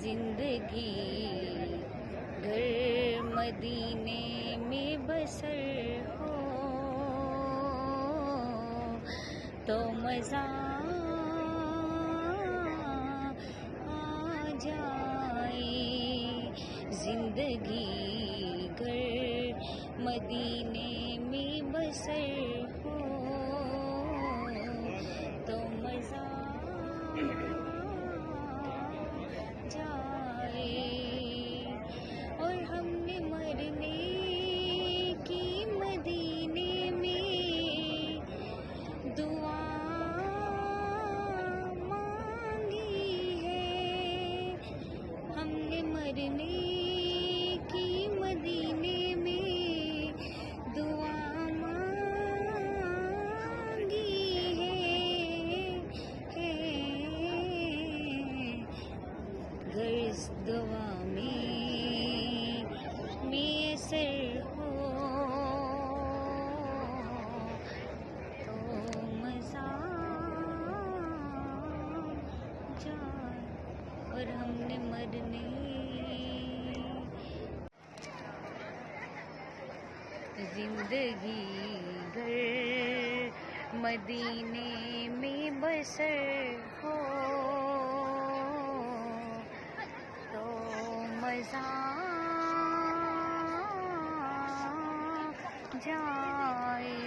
जिंदगी घर मदीने में बसर हो तो मज़ा आ जाए। जिंदगी घर मदीने में बसर हो तो मज़ा जाए। और हमने मरने की मदीने में दुआ मांगी है। हमने मरने की मदीने में दुआ इस दुआ में मैसर हो तो मज़ा जाए। और हमने मरने जिंदगी घर मदीने में बसर हो मज़ा जाए।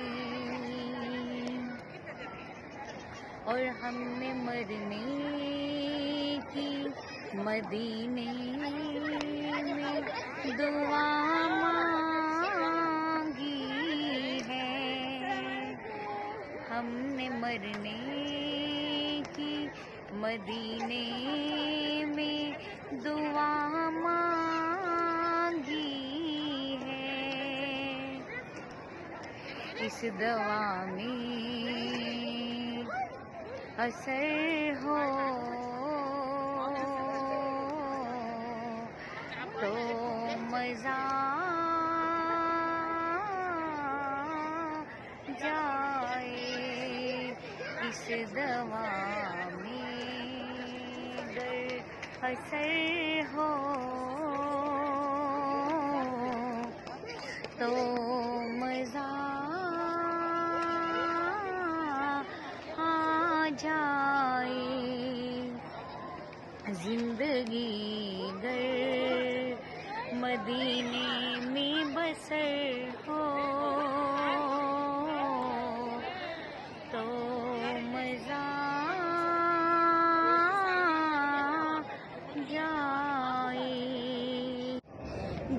और हमने मरने की मदीने में दुआ मांगी है। हमने मरने की मदीने में दुआ मांगी है। इस दवा में असर हो तो मज़ा जाए। इस दवा असर हो तो मज़ा आ जाए। जिंदगी घर मदीने में बसर हो तो मज़ा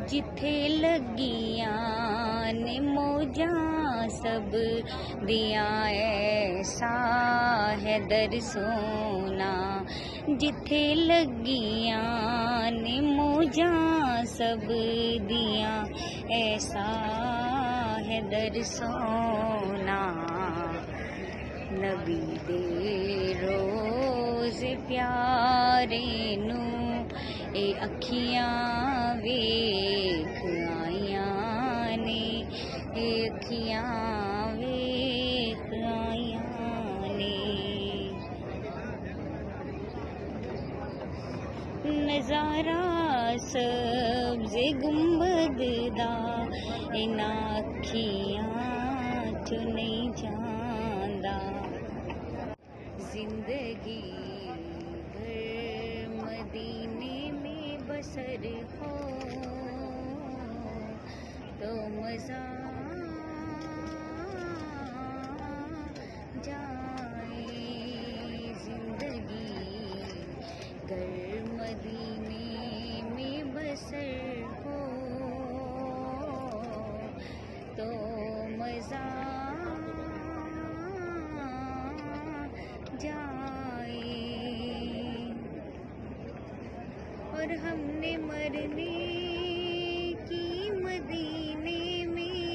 जिथे लगियां ने मौजां सब दिया ऐसा है दर सोना। जिथे लगियां ने मौजां सब दिया ऐसा है दर सोना। नबी दे रोज़ प्यारे नू ए अखियां वेख आइयां ने। ए अखियां वेख आइयां ने। नज़ारा सब्ज़े गुंबद दा इना अखियां चो नहीं जांदा। जिंदगी घर मदीने में बसर हो तो मज़ा जाए। जिंदगी घर मदीने में बसर हो तो मज़ा जाए। और हमने मरने की मदीने में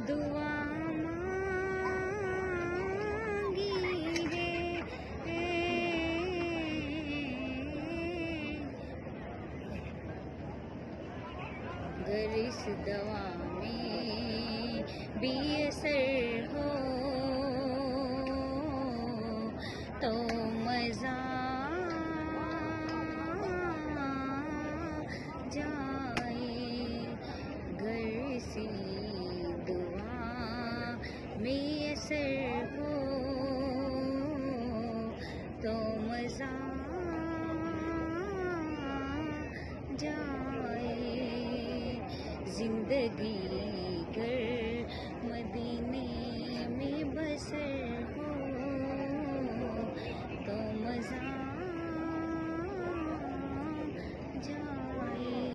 दुआ मांगी है। अगर इस दवा में भी असर हो तो मज़ा असर हो तो मजा जाए। जिंदगी गर